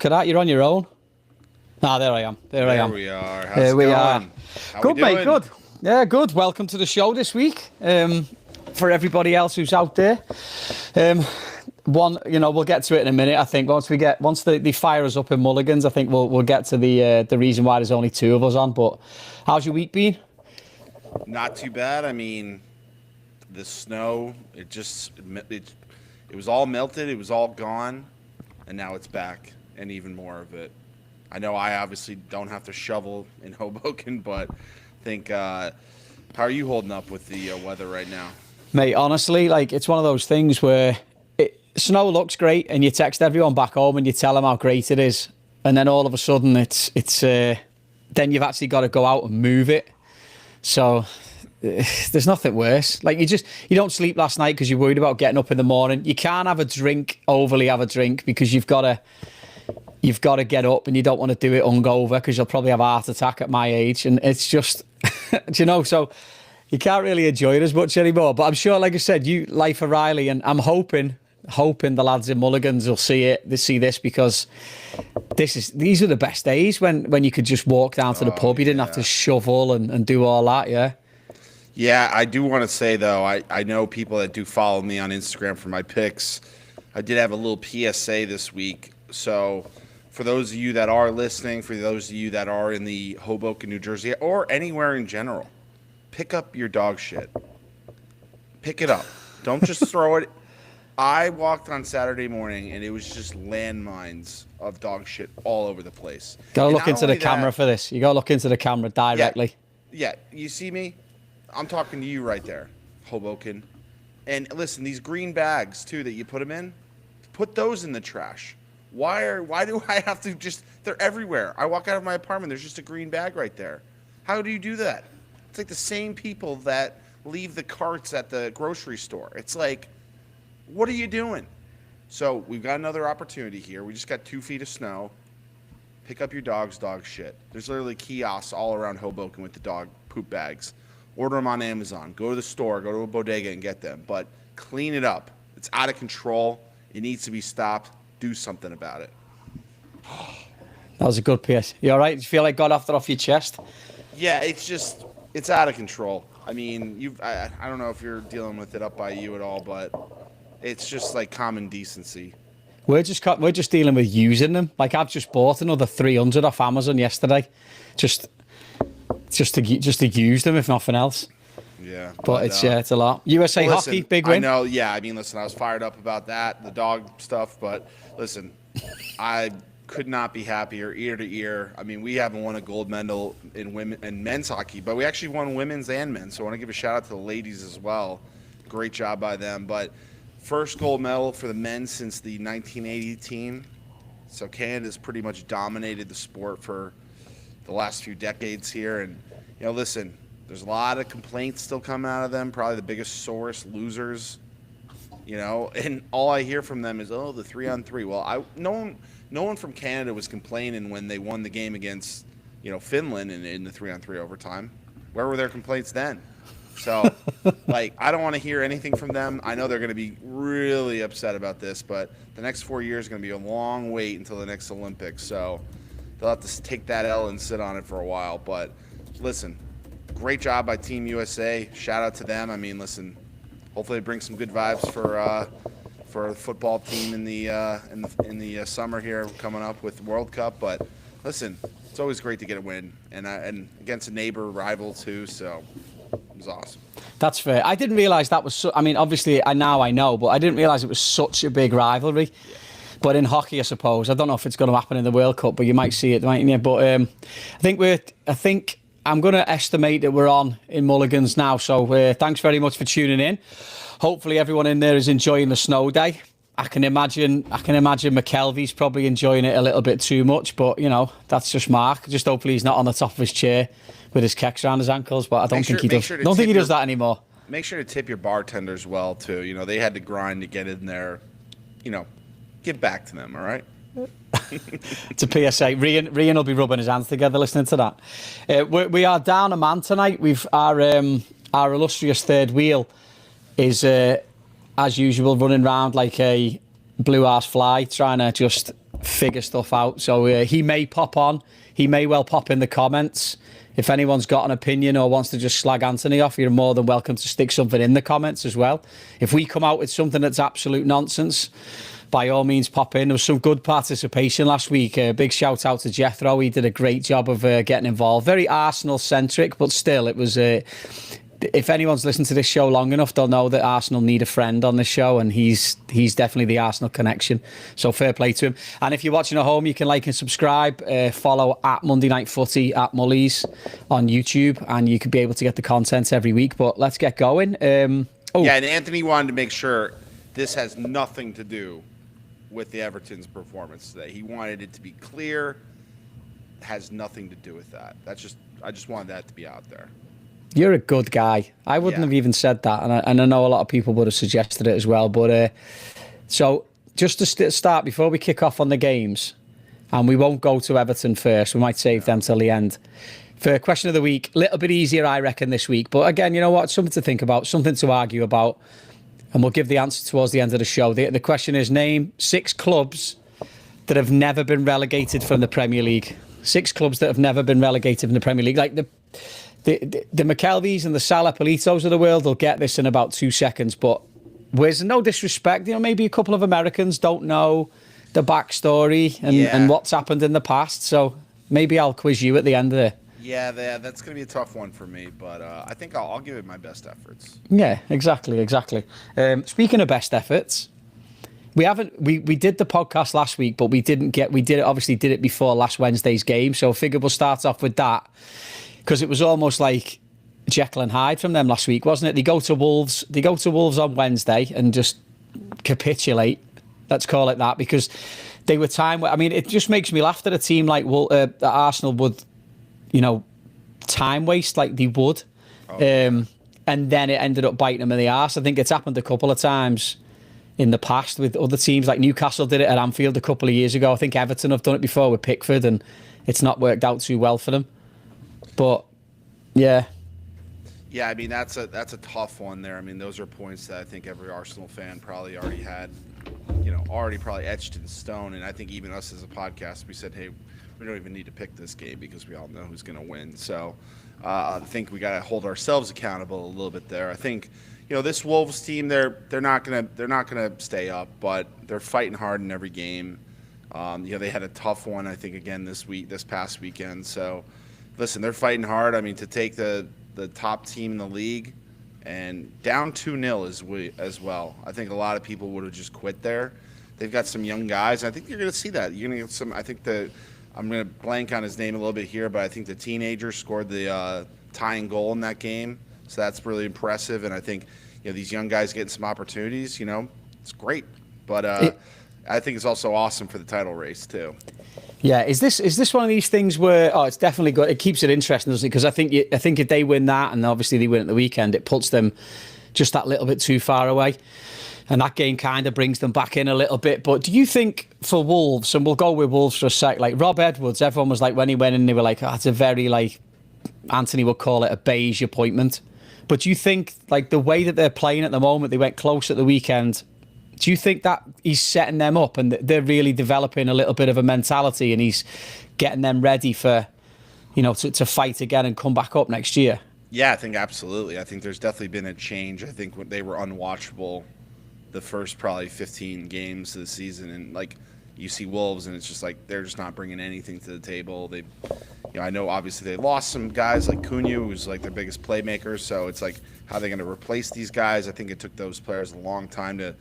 Look at that, you're on your own. Ah, there I am. There I am. There we are. How's There it we going? are. How Good, we mate, doing? good. Yeah, good. Welcome to the show this week. For everybody else who's out there. We'll get to it in a minute. I think once the fire us up in Mulligans, I think we'll get to the reason why there's only two of us on. But how's your week been? Not too bad. I mean, the snow, it was all melted, it was all gone, and now it's back, and even more of it. I know I obviously don't have to shovel in Hoboken, but I think, how are you holding up with the weather right now? Mate, honestly, like, it's one of those things where snow looks great, and you text everyone back home and you tell them how great it is, and then all of a sudden then you've actually got to go out and move it. So there's nothing worse. Like, you don't sleep last night because you're worried about getting up in the morning. You can't overly have a drink because you've got to get up, and you don't want to do it hungover because you'll probably have a heart attack at my age. And it's just, so you can't really enjoy it as much anymore. But I'm sure, like I said, Life of Riley, and I'm hoping the lads in Mulligans will see this, because these are the best days when you could just walk down to the pub. You didn't have to shovel and do all that, yeah. Yeah, I do want to say, though, I know people that do follow me on Instagram for my picks. I did have a little PSA this week. So for those of you that are listening, for those of you that are in the Hoboken, New Jersey, or anywhere in general, pick up your dog shit. Pick it up. Don't just throw it. I walked on Saturday morning, and it was just landmines of dog shit all over the place. Gotta look into the camera for this. You gotta look into the camera directly. Yeah, you see me? I'm talking to you right there, Hoboken. And listen, these green bags, too, that you put them in, put those in the trash. Why do I have to they're everywhere. I walk out of my apartment, there's just a green bag right there. How do you do that? It's like the same people that leave the carts at the grocery store. It's like, what are you doing? So we've got another opportunity here. We just got 2 feet of snow. Pick up your dog's dog shit. There's literally kiosks all around Hoboken with the dog poop bags. Order them on Amazon. Go to the store. Go to a bodega and get them. But clean it up. It's out of control. It needs to be stopped. Do something about it. That was a good PS. You all right? You feel like got off your chest? Yeah, it's out of control. I mean, I don't know if you're dealing with it up by you at all, but it's just like common decency. We're just dealing with using them. Like, I've just bought another 300 off Amazon yesterday, just to use them, if nothing else. Yeah, but it's a lot. USA hockey, big win. I know. Yeah, I mean, listen, I was fired up about that, the dog stuff, but listen, I could not be happier, ear to ear. I mean, we haven't won a gold medal in women and men's hockey, but we actually won women's and men's. So I want to give a shout out to the ladies as well. Great job by them. But first gold medal for the men since the 1980 team. So Canada's pretty much dominated the sport for the last few decades here. And, listen, there's a lot of complaints still coming out of them, probably the biggest, sorest losers, and all I hear from them is, the 3-on-3. Well, no one from Canada was complaining when they won the game against, Finland in the 3-on-3 overtime. Where were their complaints then? So, I don't want to hear anything from them. I know they're going to be really upset about this, but the next 4 years is going to be a long wait until the next Olympics. So they'll have to take that L and sit on it for a while. But listen, great job by Team USA. Shout out to them. I mean, listen, hopefully it brings some good vibes for the football team in the summer here coming up with the World Cup. But listen, it's always great to get a win and against a neighbor rival too. So it was awesome. That's fair. I didn't realize that was. Obviously, I know, but I didn't realize it was such a big rivalry. Yeah. But in hockey, I suppose, I don't know if it's going to happen in the World Cup, but you might see it, mightn't you? But I think I'm going to estimate that we're on in Mulligans now. So thanks very much for tuning in. Hopefully everyone in there is enjoying the snow day. I can imagine McKelvey's probably enjoying it a little bit too much, but that's just Mark. Just hopefully he's not on the top of his chair with his kecks around his ankles, but I don't think he does. Don't think he does that anymore. Make sure to tip your bartenders well too. They had to grind to get in there. Give back to them, all right? It's a PSA. Rian will be rubbing his hands together listening to that. We are down a man tonight. We've our illustrious third wheel is as usual running around like a blue ass fly, trying to just figure stuff out. So he may pop on. He may well pop in the comments. If anyone's got an opinion or wants to just slag Anthony off, you're more than welcome to stick something in the comments as well. If we come out with something that's absolute nonsense, by all means pop in. There was some good participation last week. Big shout out to Jethro. He did a great job of getting involved. Very Arsenal centric, but still it was... if anyone's listened to this show long enough, they'll know that Arsenal need a friend on this show, and he's definitely the Arsenal connection. So fair play to him. And if you're watching at home, you can like and subscribe, follow at Monday Night Footy at Mullies on YouTube, and you could be able to get the content every week. But let's get going. Yeah, and Anthony wanted to make sure this has nothing to do with the Everton's performance today. He wanted it to be clear, has nothing to do with that. I just wanted that to be out there. You're a good guy. I wouldn't have even said that, and I know a lot of people would have suggested it as well. But so just to start, before we kick off on the games, and we won't go to Everton first, we might save them till the end. For question of the week, a little bit easier, I reckon, this week. But again, you know what? Something to think about, something to argue about, and we'll give the answer towards the end of the show. The question is, name 6 clubs that have never been relegated from the Premier League. 6 clubs that have never been relegated from the Premier League. Like the McKelveys and the Salah Politos of the world will get this in about 2 seconds, but there's no disrespect. You know, maybe a couple of Americans don't know the backstory and what's happened in the past. So maybe I'll quiz you at the end of it. Yeah, that's going to be a tough one for me, but I think I'll give it my best efforts. Yeah, exactly. Speaking of best efforts, we did the podcast last week, but we did it before last Wednesday's game. So I figured we'll start off with that, because it was almost like Jekyll and Hyde from them last week, wasn't it? They go to Wolves on Wednesday and just capitulate. Let's call it that, because they were time. I mean, it just makes me laugh that a team like Arsenal would, time waste like they would, and then it ended up biting them in the arse. I think it's happened a couple of times in the past with other teams. Like Newcastle did it at Anfield a couple of years ago. I think Everton have done it before with Pickford, and it's not worked out too well for them. But yeah, I mean that's a tough one there. I mean, those are points that I think every Arsenal fan probably already had, probably etched in stone. And I think even us as a podcast, we said, hey, we don't even need to pick this game because we all know who's going to win. So I think we got to hold ourselves accountable a little bit there. I think this Wolves team, they're not gonna stay up, but they're fighting hard in every game. They had a tough one, I think, again this past weekend. So. Listen, they're fighting hard. I mean, to take the top team in the league and down 2-0 as well. I think a lot of people would have just quit there. They've got some young guys. I think you're going to see that. You're going to get some. I think I'm going to blank on his name a little bit here, but I think the teenager scored the tying goal in that game. So that's really impressive. And I think these young guys getting some opportunities. It's great. But I think it's also awesome for the title race too. Yeah, is this one of these things where it's definitely good. It keeps it interesting, doesn't it? Because I think if they win that, and obviously they win at the weekend, it puts them just that little bit too far away, and that game kind of brings them back in a little bit. But do you think for Wolves, and we'll go with Wolves for a sec, like Rob Edwards, everyone was like, when he went in, they were like, it's a very, like, Anthony would call it a beige appointment. But do you think, like, the way that they're playing at the moment, they went close at the weekend, do you think that he's setting them up and they're really developing a little bit of a mentality and he's getting them ready for, to fight again and come back up next year? Yeah, I think absolutely. I think there's definitely been a change. I think when they were unwatchable the first probably 15 games of the season, and like you see Wolves and it's just like they're just not bringing anything to the table. I know obviously they lost some guys like Cunha, who's like their biggest playmaker. So it's like, how are they going to replace these guys? I think it took those players a long time to,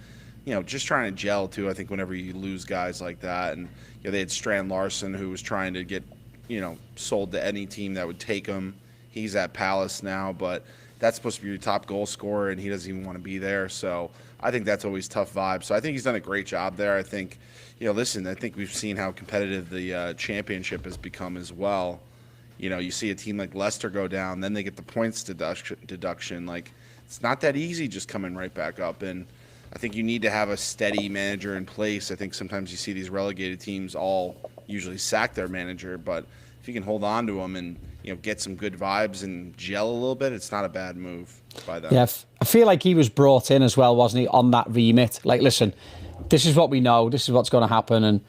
just trying to gel too. I think whenever you lose guys like that, and they had Strand Larson, who was trying to get, sold to any team that would take him. He's at Palace now, but that's supposed to be your top goal scorer, and he doesn't even want to be there. So I think that's always tough vibe. So I think he's done a great job there. I think, I think we've seen how competitive the championship has become as well. You see a team like Leicester go down, then they get the points deduction. Like, it's not that easy just coming right back up. And I think you need to have a steady manager in place. I think sometimes you see these relegated teams all usually sack their manager, but if you can hold on to them and get some good vibes and gel a little bit, it's not a bad move by them. Yeah, I feel like he was brought in as well, wasn't he, on that remit? Like, listen, this is what we know, this is what's going to happen,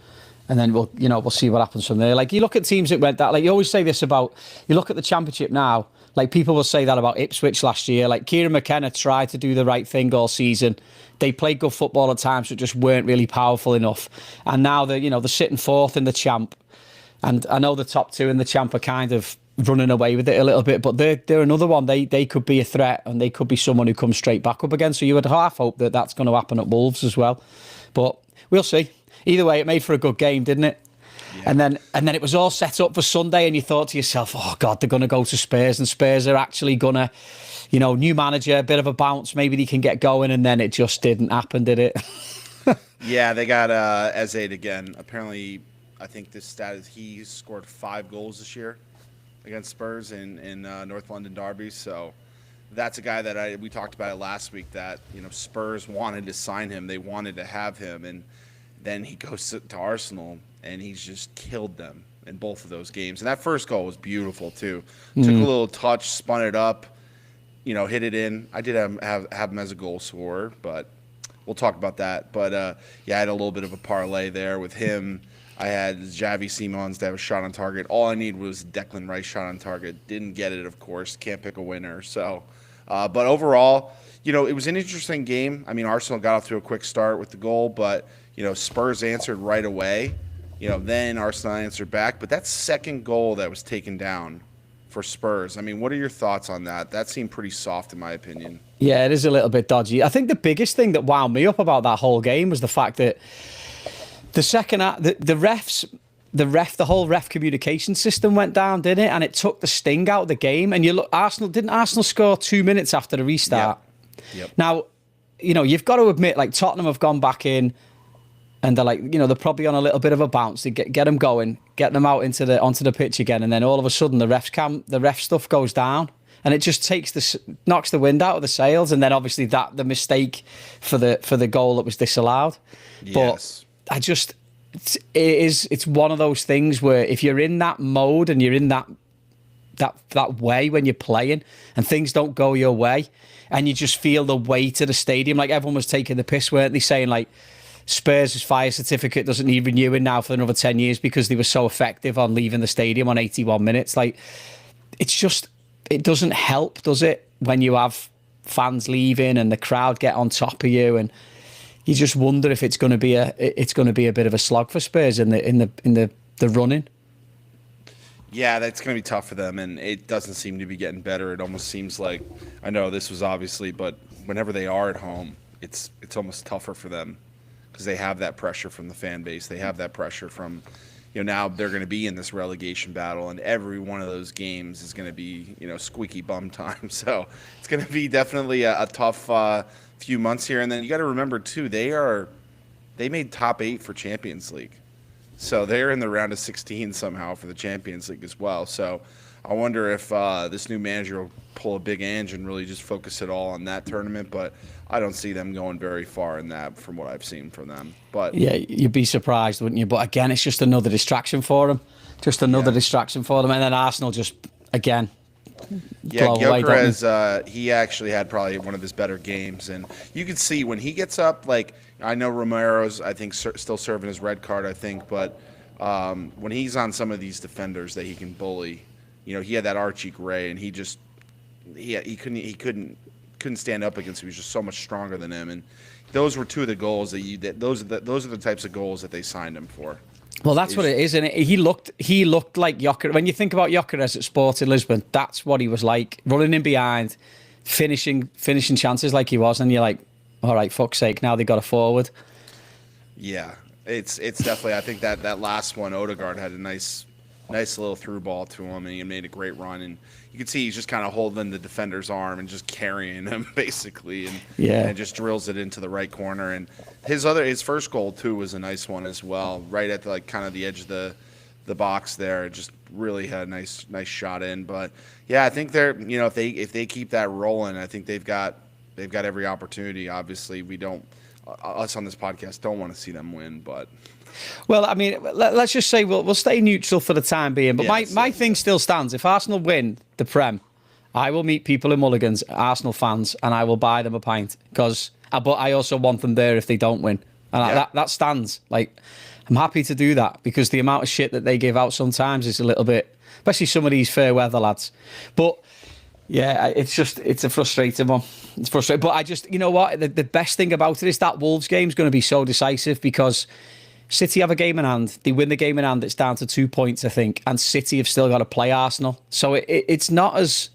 and then we'll see what happens from there. Like, you look at teams that went that, like, you always say this about, you look at the Championship now, like, people will say that about Ipswich last year. Like, Kieran McKenna tried to do the right thing all season. They played good football at times, but just weren't really powerful enough. And now they're sitting fourth in the Champ. And I know the top two in the Champ are kind of running away with it a little bit, but they're another one. They could be a threat, and they could be someone who comes straight back up again. So you would half hope that that's going to happen at Wolves as well. But we'll see. Either way, it made for a good game, didn't it? Yeah. And then it was all set up for Sunday, and you thought to yourself, oh God, they're going to go to Spurs, and Spurs are actually going to, new manager, a bit of a bounce, maybe they can get going, and then it just didn't happen, did it? Yeah, they got Ezade again. Apparently, I think this stat is he scored 5 goals this year against Spurs in North London derbies. So that's a guy that we talked about it last week, that Spurs wanted to sign him, they wanted to have him, and then he goes to Arsenal and he's just killed them in both of those games. And that first goal was beautiful too. Took a little touch, spun it up, hit it in. I did have him as a goal scorer, but we'll talk about that. But yeah, I had a little bit of a parlay there with him. I had Javi Simons to have a shot on target. All I need was Declan Rice shot on target. Didn't get it, of course. Can't pick a winner. So, but overall, it was an interesting game. I mean, Arsenal got off to a quick start with the goal, but Spurs answered right away. Then Arsenal answered back. But that second goal that was taken down for Spurs, I mean, what are your thoughts on that? That seemed pretty soft in my opinion. Yeah, it is a little bit dodgy. I think the biggest thing that wound me up about that whole game was the fact that the second, the whole ref communication system went down, didn't it? And it took the sting out of the game. And you look, didn't Arsenal score 2 minutes after the restart? Yep. Now, you've got to admit, like, Tottenham have gone back in, and they're like, they're probably on a little bit of a bounce to get them going, get them out onto the pitch again, and then all of a sudden the ref stuff goes down, and it just knocks the wind out of the sails, and then obviously the mistake for the goal that was disallowed. Yes. But it's one of those things where if you're in that mode and you're in that way when you're playing and things don't go your way and you just feel the weight of the stadium, like everyone was taking the piss, weren't they, saying like Spurs' fire certificate doesn't need renewing now for another 10 years because they were so effective on leaving the stadium on 81 minutes. Like, it doesn't help, does it, when you have fans leaving and the crowd get on top of you, and you just wonder if it's going to be a bit of a slog for Spurs in the running. Yeah, that's going to be tough for them, and it doesn't seem to be getting better. It almost seems like, I know this was obviously, but whenever they are at home, it's almost tougher for them because they have that pressure from the fan base. They have that pressure from, now they're going to be in this relegation battle, and every one of those games is going to be, squeaky bum time. So it's going to be definitely a tough few months here. And then you got to remember too, they made top 8 for Champions League, so they're in the round of 16 somehow for the Champions League as well. So I wonder if this new manager will pull a big Ange and really just focus it all on that tournament, but I don't see them going very far in that from what I've seen from them. But yeah, you'd be surprised, wouldn't you? But again, it's just another distraction for them. Distraction for them. And then Arsenal just, again, yeah, Gyökeres, he actually had probably one of his better games. And you can see when he gets up, like, I know Romero's, I think, still serving his red card, I think. But when he's on some of these defenders that he can bully, he had that Archie Gray, and he couldn't stand up against him. He was just so much stronger than him, and those were 2 of the goals those are the types of goals that they signed him for. Well, that's what it is, and he looked like Gyökeres. When you think about Gyökeres at Sporting Lisbon, that's what he was like, running in behind, finishing chances like he was, and you're like, all right, fuck's sake, now they got a forward. Yeah, it's definitely. I think that last one, Odegaard had a nice little through ball to him, and he made a great run, and you can see he's just kind of holding the defender's arm and just carrying him basically, and just drills it into the right corner. And his first goal too was a nice one as well, right at the, kind of the edge of the box there. Just really had a nice shot in. But yeah, I think they're, if they keep that rolling, I think they've got every opportunity. Obviously, us on this podcast don't want to see them win, but. Well, I mean, let's just say we'll stay neutral for the time being. But my thing still stands. If Arsenal win the Prem, I will meet people in Mulligan's, Arsenal fans, and I will buy them a pint. But I also want them there if they don't win. And that stands. Like, I'm happy to do that because the amount of shit that they give out sometimes is a little bit, especially some of these fair weather lads. But yeah, it's a frustrating one. It's frustrating. But I just, you know what? The best thing about it is that Wolves game is going to be so decisive because City have a game in hand. They win the game in hand. It's down to 2 points, I think. And City have still got to play Arsenal. So it's not as,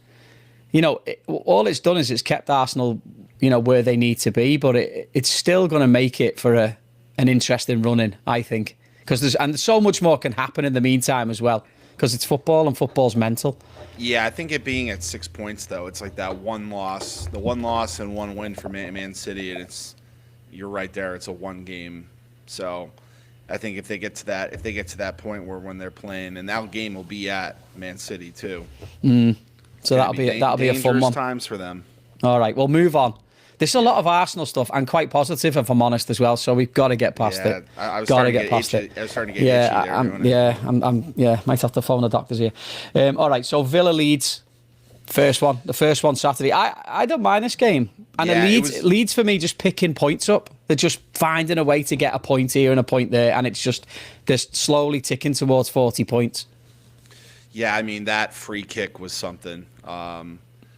all it's done is it's kept Arsenal, where they need to be. But it's still going to make it for an interesting run-in, I think. Because there's so much more can happen in the meantime as well. Because it's football and football's mental. Yeah, I think it being at 6 points, though, it's like that one loss and one win for Man City, and you're right there. It's a one game. So I think if they get to that point where when they're playing, and that game will be at Man City too. So that'll be a fun one. Times for them. All right, we'll move on. There's a lot of Arsenal stuff and quite positive, if I'm honest, as well. So we've got to get past it. I was starting to get past it. I was starting to get itchy. Might have to phone the doctors here. All right, so Villa Leeds, the first one Saturday. I don't mind this game. And Leeds for me just picking points up. They're just finding a way to get a point here and a point there, and it's just they're slowly ticking towards 40 points. Yeah, I mean that free kick was something.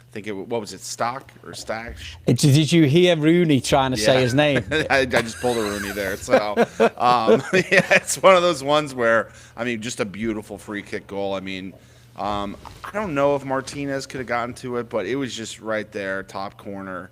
I think what was it, Stock or Stash? Did you hear Rooney trying to say his name? I just pulled a Rooney there. So, it's one of those ones where, just a beautiful free kick goal. I don't know if Martinez could have gotten to it, but it was just right there, top corner.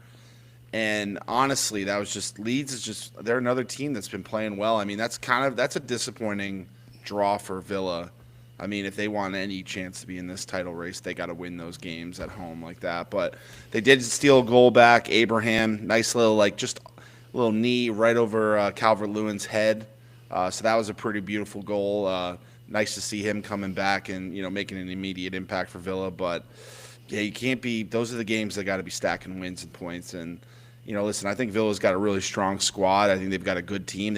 And honestly, that was just Leeds they're another team that's been playing well. That's a disappointing draw for Villa. If they want any chance to be in this title race, they got to win those games at home like that. But they did steal a goal back. Abraham, nice little little knee right over Calvert-Lewin's head. So that was a pretty beautiful goal. Nice to see him coming back and making an immediate impact for Villa. But yeah, you can't be. Those are the games that got to be stacking wins and points. And listen, I think Villa's got a really strong squad. I think they've got a good team.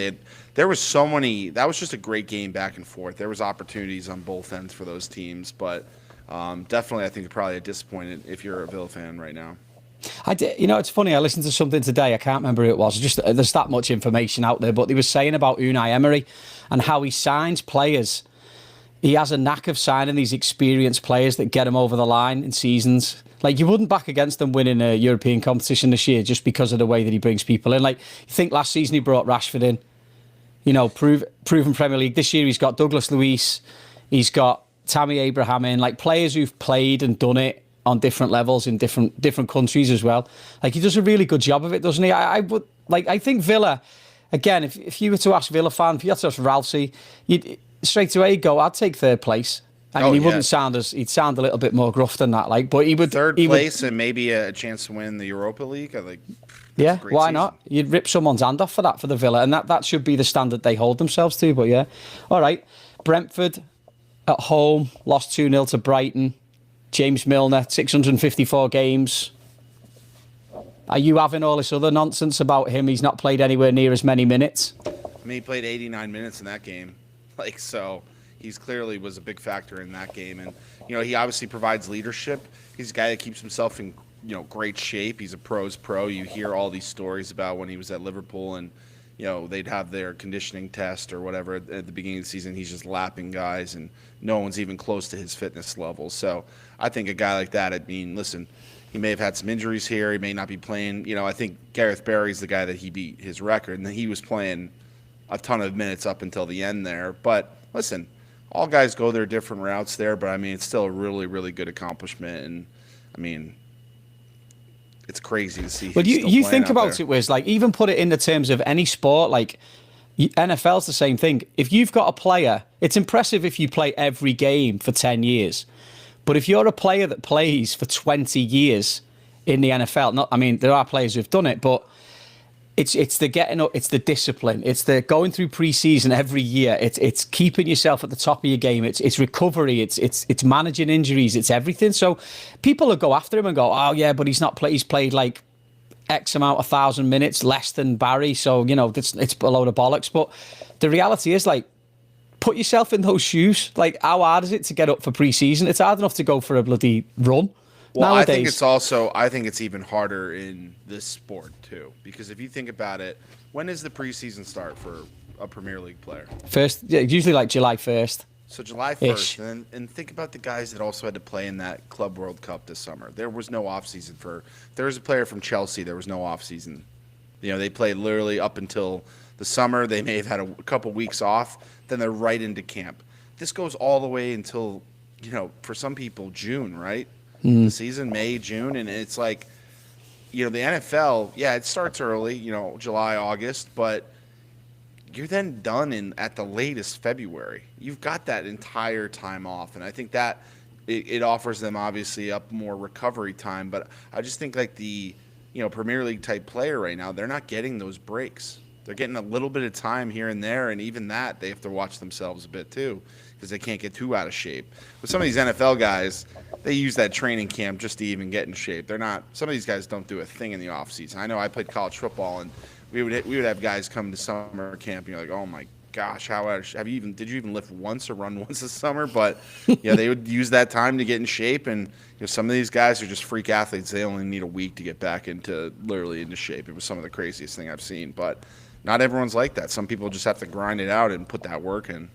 There was so many. That was just a great game back and forth. There was opportunities on both ends for those teams, but definitely, I think you're probably disappointed if you're a Villa fan right now. I did. It's funny. I listened to something today. I can't remember who it was. Just there's that much information out there, but they were saying about Unai Emery and how he signs players. He has a knack of signing these experienced players that get him over the line in seasons. Like, you wouldn't back against them winning a European competition this year just because of the way that he brings people in. Like, you think last season he brought Rashford in, proven Premier League. This year he's got Douglas Luiz, he's got Tammy Abraham in, like players who've played and done it on different levels in different countries as well. Like, he does a really good job of it, doesn't he? I think Villa, again, if you were to ask Villa fan, if you had to ask Ralsei, you'd straight away go, I'd take third place. He wouldn't he'd sound a little bit more gruff than that, but he would third place and maybe a chance to win the Europa League. Why season. Not? You'd rip someone's hand off for that for the Villa, and that should be the standard they hold themselves to. But yeah, all right. Brentford at home lost 2-0 to Brighton. James Milner, 654 games. Are you having all this other nonsense about him? He's not played anywhere near as many minutes. He played 89 minutes in that game, so. He's clearly was a big factor in that game, and he obviously provides leadership. He's a guy that keeps himself in great shape. He's a pro's pro. You hear all these stories about when he was at Liverpool, and they'd have their conditioning test or whatever at the beginning of the season. He's just lapping guys, and no one's even close to his fitness level. So I think a guy like that. Listen, he may have had some injuries here. He may not be playing. I think Gareth Barry's the guy that he beat his record, and he was playing a ton of minutes up until the end there. But listen. All guys go their different routes there, but it's still a really, really good accomplishment, and it's crazy to see. But you think about it, Wiz, even put it in the terms of any sport, NFL's the same thing. If you've got a player, it's impressive if you play every game for 10 years, but if you're a player that plays for 20 years in the NFL, there are players who've done it, but. It's the getting up, it's the discipline, it's the going through pre-season every year, it's keeping yourself at the top of your game, it's recovery, it's managing injuries, it's everything. So people will go after him and go, oh yeah, but he's played like X amount of 1,000 minutes less than Barry, so it's a load of bollocks. But the reality is, put yourself in those shoes. How hard is it to get up for pre-season? It's hard enough to go for a bloody run. Well, nowadays. I think it's even harder in this sport too, because if you think about it, when does the preseason start for a Premier League player. First, yeah, usually like July 1st. So July 1st, and think about the guys that also had to play in that Club World Cup this summer. There was no offseason for – there was a player from Chelsea. There was no offseason. They played literally up until the summer. They may have had a couple weeks off. Then they're right into camp. This goes all the way until, for some people, June, right? The season, May, June. And it's like, the NFL, yeah, it starts early, July, August, but – you're then done at the latest February. You've got that entire time off, and I think that it offers them obviously up more recovery time. But I just think like the Premier League type player right now, they're not getting those breaks. They're getting a little bit of time here and there, and even that they have to watch themselves a bit too because they can't get too out of shape. But some of these NFL guys, they use that training camp just to even get in shape. They're not. Some of these guys don't do a thing in the off season. I know I played college football and. We would have guys come to summer camp and you're like, oh my gosh, did you even lift once or run once this summer? But yeah, they would use that time to get in shape, and some of these guys are just freak athletes. They only need a week to get back into shape. It was some of the craziest thing I've seen, but not everyone's like that. Some people just have to grind it out and put that work in.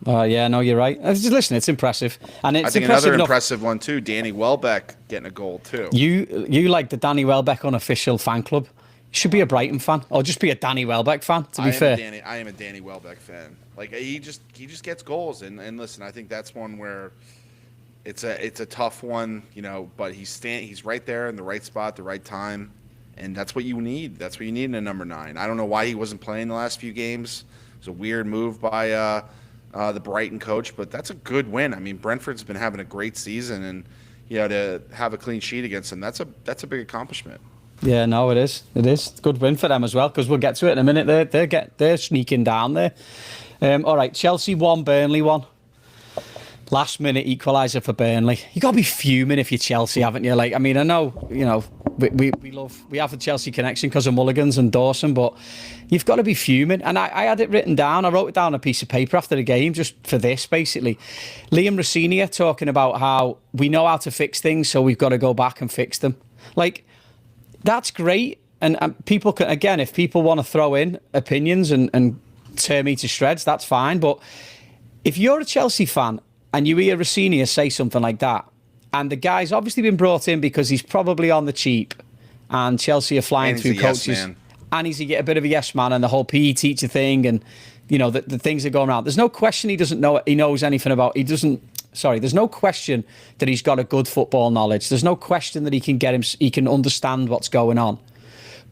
Yeah, no, you're right. Listen, it's impressive, and it's I think impressive another enough. Impressive one too. Danny Welbeck getting a goal too. You like the Danny Welbeck unofficial fan club? You should be a Brighton fan, or just be a Danny Welbeck fan. To be fair, I am a Danny Welbeck fan. Like he just gets goals, and listen, I think that's one where it's a tough one, but he's right there in the right spot, the right time, and that's what you need. That's what you need in a number 9. I don't know why he wasn't playing the last few games. It was a weird move by the Brighton coach, but that's a good win. I mean, Brentford's been having a great season, and to have a clean sheet against them, that's a big accomplishment. Yeah, no, it is. It's a good win for them as well, because we'll get to it in a minute. They're sneaking down there. All right, Chelsea 1, Burnley 1. Last minute equaliser for Burnley. You got to be fuming if you're Chelsea, haven't you? Like, I mean, I know, we have the Chelsea connection because of Mulligans and Dawson, but you've got to be fuming. And I had it written down. I wrote it down on a piece of paper after the game just for this, basically. Liam Rossini talking about how we know how to fix things, so we've got to go back and fix them. Like, that's great. And people can, again, if people want to throw in opinions and tear me to shreds, that's fine. But if you're a Chelsea fan and you hear Rossini say something like that, and the guy's obviously been brought in because he's probably on the cheap and Chelsea are flying through coaches, yes, and he's a bit of a yes man, and the whole PE teacher thing, and the things that go around. There's no question he knows anything about. There's no question that he's got a good football knowledge. There's no question that he can understand what's going on.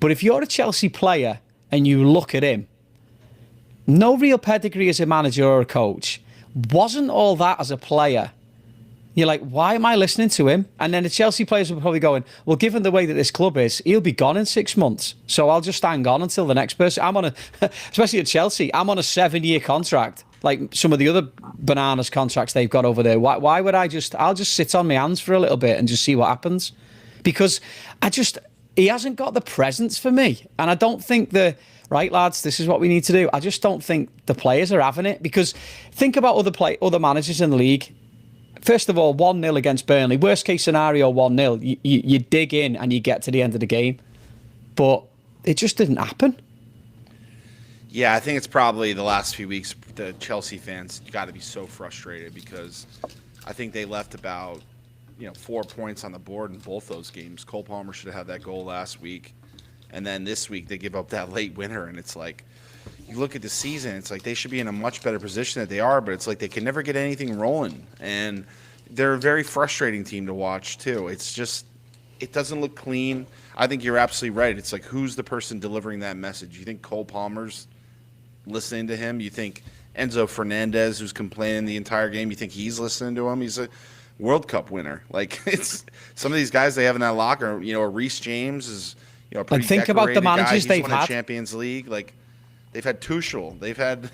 But if you're a Chelsea player and you look at him, no real pedigree as a manager or a coach, wasn't all that as a player. You're like, why am I listening to him? And then the Chelsea players will probably going, well, given the way that this club is, he'll be gone in 6 months. So I'll just hang on until the next person. Especially at Chelsea, I'm on a 7-year contract. Like some of the other bananas contracts they've got over there. Why would I'll just sit on my hands for a little bit and just see what happens? Because he hasn't got the presence for me. And I don't think right, lads, this is what we need to do. I just don't think the players are having it. Because think about other managers in the league. First of all, 1-0 against Burnley. Worst case scenario, 1-0. You dig in and you get to the end of the game. But it just didn't happen. Yeah, I think it's probably the last few weeks the Chelsea fans got to be so frustrated because I think they left about 4 points on the board in both those games. Cole Palmer should have had that goal last week. And then this week they give up that late winner, and it's like you look at the season, it's like they should be in a much better position than they are, but it's like they can never get anything rolling. And they're a very frustrating team to watch too. It's just it doesn't look clean. I think you're absolutely right. It's like who's the person delivering that message? You think Cole Palmer's listening to him? You think Enzo Fernandez, who's complaining the entire game, you think he's listening to him? He's a World Cup winner. Like it's some of these guys they have in that locker. A Reece James is a pretty think about the managers they've had. Champions League. Like they've had Tuchel. They've had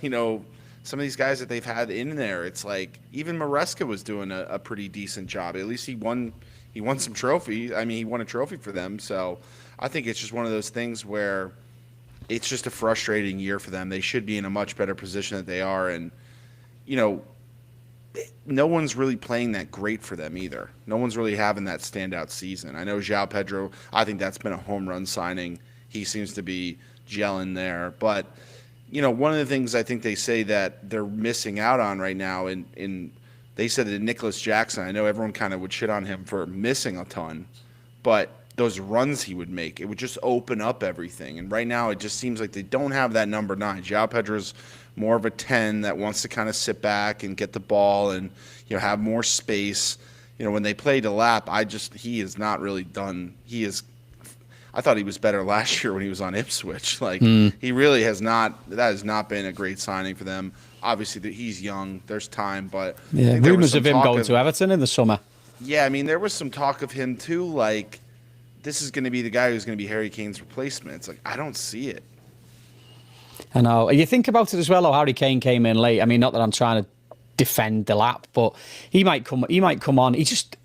some of these guys that they've had in there. It's like even Maresca was doing a pretty decent job. At least he won some trophies. I mean, he won a trophy for them. So I think it's just one of those things where it's just a frustrating year for them. They should be in a much better position than they are. And, no one's really playing that great for them either. No one's really having that standout season. I know João Pedro, I think that's been a home run signing. He seems to be gelling there. But one of the things I think they say that they're missing out on right now, they said that Nicholas Jackson, I know everyone kind of would shit on him for missing a ton, but those runs he would make, it would just open up everything. And right now it just seems like they don't have that number 9. João Pedro's more of a 10 that wants to kind of sit back and get the ball and have more space. When they play Delap, he is not really done. I thought he was better last year when he was on Ipswich. He really has not. That has not been a great signing for them. Obviously, he's young. There's time, but rumors of him going to Everton in the summer. Yeah, I mean, there was some talk of him too. Like, this is going to be the guy who's going to be Harry Kane's replacement. It's like, I don't see it. I know. You think about it as well. How Harry Kane came in late. I mean, not that I'm trying to defend Delap, but he might come on.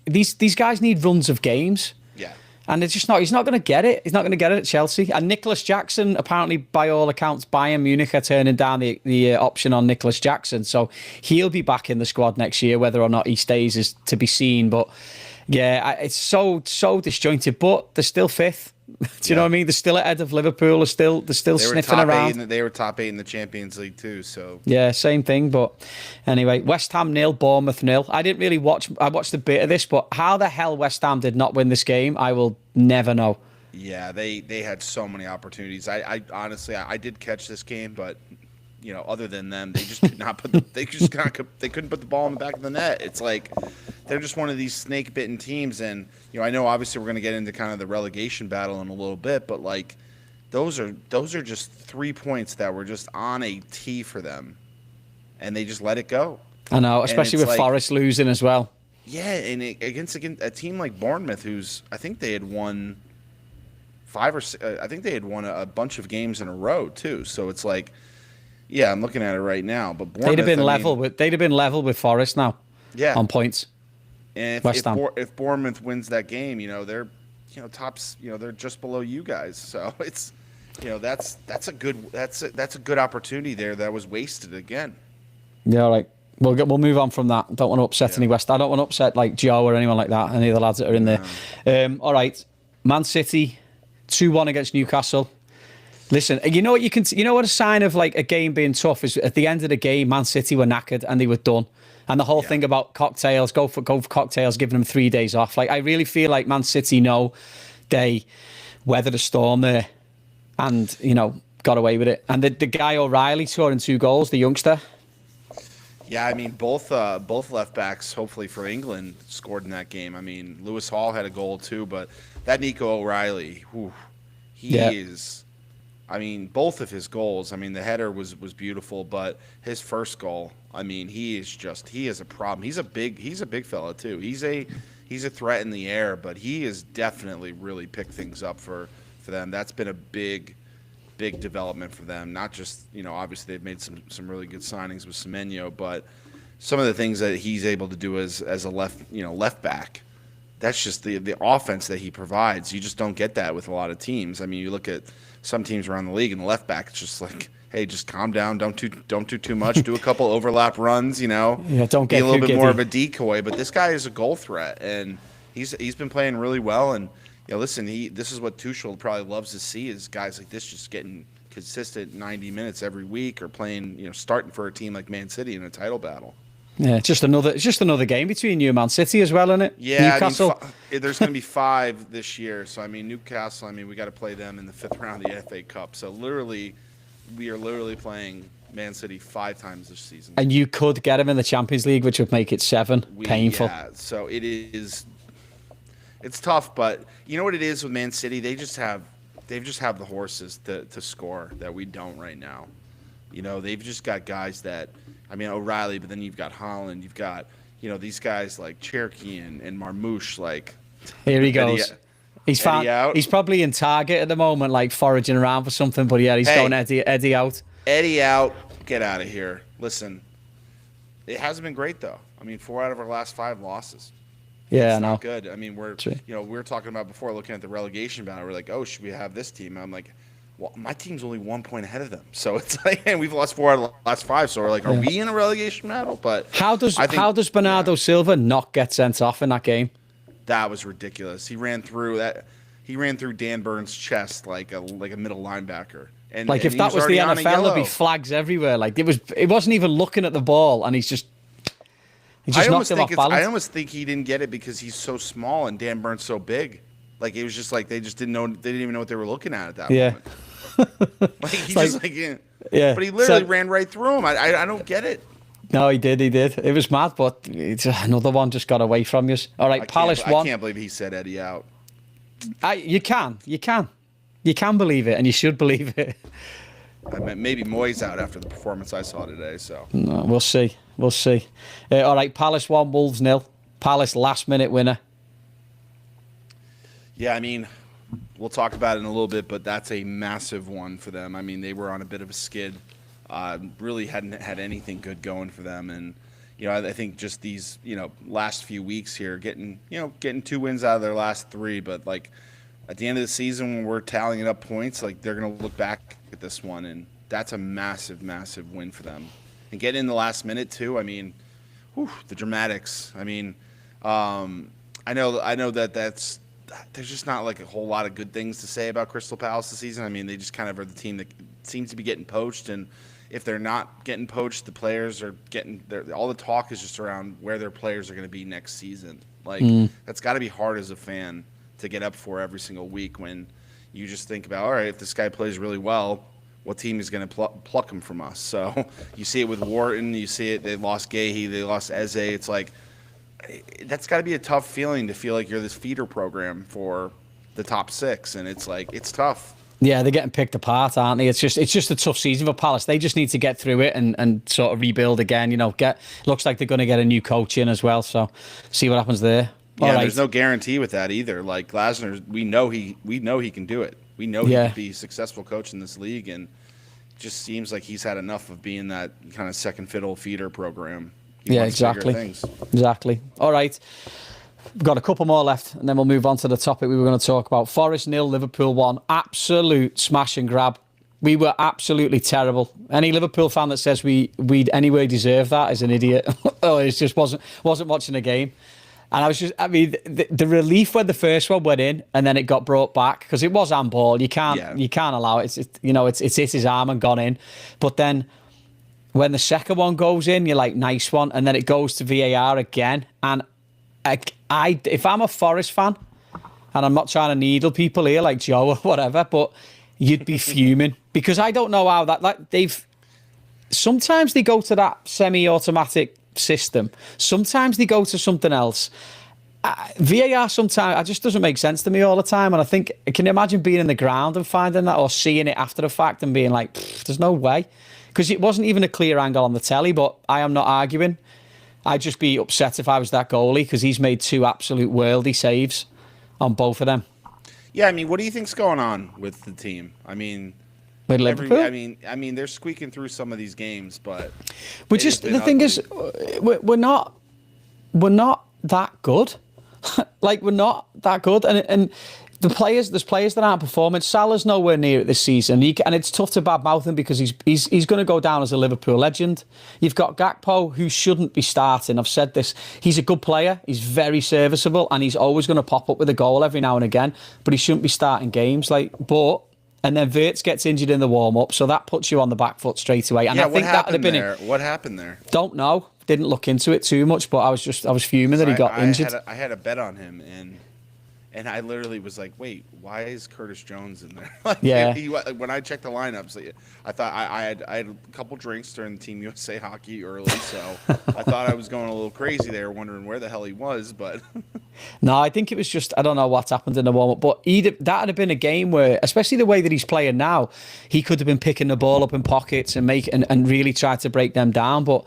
These guys need runs of games. Yeah. And it's just not. He's not going to get it. He's not going to get it at Chelsea. And Nicholas Jackson, apparently, by all accounts, Bayern Munich are turning down the option on Nicholas Jackson. So he'll be back in the squad next year. Whether or not he stays is to be seen. But yeah, it's so disjointed. But they're still 5th. Do you know what I mean? They're still ahead of Liverpool. They're still sniffing around. They were top 8 in the Champions League too. So yeah, same thing. But anyway, West Ham 0, Bournemouth 0. I didn't really watch. I watched a bit of this, but how the hell West Ham did not win this game, I will never know. Yeah, they had so many opportunities. I honestly did catch this game, but other than them, they just could not put they couldn't put the ball in the back of the net. It's like they're just one of these snake bitten teams, and I know obviously we're going to get into kind of the relegation battle in a little bit, but like those are just 3 points that were just on a tee for them, and they just let it go. I know, especially with Forest losing as well. Yeah, and against a team like Bournemouth, who's I think they had won 5 or 6, I think they had won a bunch of games in a row too. So it's like, yeah, I'm looking at it right now, but Bournemouth, they'd have been level with Forest now. Yeah, on points. And if Bournemouth wins that game, they're tops, they're just below you guys. So it's that's a good opportunity there that was wasted again. Yeah, all right. We'll move on from that. Don't want to upset any West. I don't want to upset like Joe or anyone like that. Any of the lads that are in there. All right, Man City 2-1 against Newcastle. Listen, you know what a sign of like a game being tough is at the end of the game, Man City were knackered and they were done. And the whole thing about cocktails, go for cocktails, giving them 3 days off. Like I really feel like Man City know they weathered a storm there, and got away with it. And the guy O'Reilly scoring 2 goals, the youngster. Yeah, I mean both left backs, hopefully for England, scored in that game. I mean Lewis Hall had a goal too, but that Nico O'Reilly, he is. I mean, both of his goals. I mean, the header was beautiful, but his first goal, I mean, he is a problem. He's a big fella too. He's a threat in the air, but he has definitely really picked things up for them. That's been a big development for them. Not just obviously they've made some really good signings with Semenyo, but some of the things that he's able to do as a left back. That's just the offense that he provides. You just don't get that with a lot of teams. I mean, you look at some teams around the league, and the left back, it's just like, hey, just calm down. Don't do too much. Do a couple overlap runs. Yeah, don't get be a little bit more of a decoy. But this guy is a goal threat, and he's been playing really well. And listen, this is what Tuchel probably loves to see is guys like this just getting consistent 90 minutes every week, or playing starting for a team like Man City in a title battle. Yeah, it's just another game between you and Man City as well, isn't it? Yeah, Newcastle. I mean, there's going to be 5 this year. So I mean, Newcastle. I mean, we got to play them in the 5th round of the FA Cup. So we are playing Man City 5 times this season. And you could get them in the Champions League, which would make it 7. Painful. Yeah, so it is. It's tough, but you know what it is with Man City? They just have the horses to score that we don't right now. They've just got guys that. I mean, O'Reilly, but then you've got Holland. You've got, these guys like Cherky and Marmouche. Like, here he goes. He's probably in Target at the moment, like foraging around for something. But yeah, he's going Eddie out. Eddie out. Get out of here. Listen, it hasn't been great though. I mean, 4 out of our last 5 losses. Yeah, it's not good. I mean, we were talking about before looking at the relegation battle. We're like, oh, should we have this team? I'm like. Well, my team's only 1 point ahead of them, so it's like, and we've lost 4 out of the last 5. So we're like, are we in a relegation battle? But how does Bernardo Silva not get sent off in that game? That was ridiculous. He ran through Dan Burns' chest like a middle linebacker. And Like, and if that was the NFL, there'd be flags everywhere. Like, it wasn't even looking at the ball, and he just knocked him off balance. I almost think he didn't get it because he's so small and Dan Burns so big. Like, it was just like they just didn't know. They didn't even know what they were looking at that moment. Like, he just like, yeah. But he literally ran right through him. I don't get it. No, he did. It was mad, but another one just got away from you. All right, Palace won. I can't believe he said Eddie out. You can believe it, and you should believe it. I meant maybe Moyes out after the performance I saw today. So no, we'll see. All right, Palace 1, Wolves 0. Palace last-minute winner. Yeah, I mean, we'll talk about it in a little bit, but that's a massive one for them. I mean, they were on a bit of a skid. Really hadn't had anything good going for them, and I think just these last few weeks here, getting 2 wins out of their last 3, but like at the end of the season when we're tallying up points, like they're gonna look back at this one, and that's a massive win for them. And getting in the last minute too. I mean, the dramatics. I mean, I know that there's just not like a whole lot of good things to say about Crystal Palace this season. I mean, they just kind of are the team that seems to be getting poached, and if they're not getting poached, the players are getting all the talk is just around where their players are going to be next season. Like that's got to be hard as a fan to get up for every single week when you just think about, all right, if this guy plays really well, what team is going to pluck him from us? So you see it with Wharton, you see it. They lost Gahey, they lost Eze. It's like that's got to be a tough feeling to feel like you're this feeder program for the top 6, and it's like it's tough. Yeah, they're getting picked apart, aren't they? It's just a tough season for Palace. They just need to get through it and sort of rebuild again. Looks like they're going to get a new coach in as well. So see what happens there. Yeah, all right. There's no guarantee with that either. Like Glasner, we know he can do it. We know he can be a successful coach in this league, and it just seems like he's had enough of being that kind of second fiddle feeder program. Exactly. All right. We've got a couple more left, and then we'll move on to the topic we were going to talk about. Forest 0, Liverpool 1. Absolute smash and grab. We were absolutely terrible. Any Liverpool fan that says we'd anyway deserve that is an idiot. It just wasn't watching the game. And the relief when the first one went in and then it got brought back, because it was handball. You can't allow it. It's hit his arm and gone in. But then when the second one goes in, you're like, nice one. And then it goes to VAR again. And if I'm a Forest fan, and I'm not trying to needle people here like Joe or whatever, but you'd be fuming, because I don't know how sometimes they go to that semi-automatic system. Sometimes they go to something else. VAR sometimes it just doesn't make sense to me all the time. And I think, can you imagine being in the ground and finding that, or seeing it after the fact and being like, there's no way, because it wasn't even a clear angle on the telly. But I am not arguing. I'd just be upset if I was that goalie, because he's made 2 absolute worldy saves on both of them. Yeah, I mean, what do you think's going on with the team? I mean, with Liverpool? I mean, they're squeaking through some of these games, but the thing is, we're not that good. Like, we're not that good, and there's players that aren't performing. Salah's nowhere near it this season, and it's tough to badmouth him because he's going to go down as a Liverpool legend. You've got Gakpo, who shouldn't be starting. I've said this. He's a good player. He's very serviceable, and he's always going to pop up with a goal every now and again. But he shouldn't be starting games. And then Wirtz gets injured in the warm-up, so that puts you on the back foot straight away. And I think that would have been what happened there? Don't know. Didn't look into it too much, but I was fuming that he got injured. I had a bet on him, and I literally was like, wait, why is Curtis Jones in there? When I checked the lineups, I thought I had a couple drinks during the Team USA hockey early, so I thought I was going a little crazy there, wondering where the hell he was. But no, I think it was just, I don't know what's happened in the warm-up, but either that would have been a game where, especially the way that he's playing now, he could have been picking the ball up in pockets and and really tried to break them down. But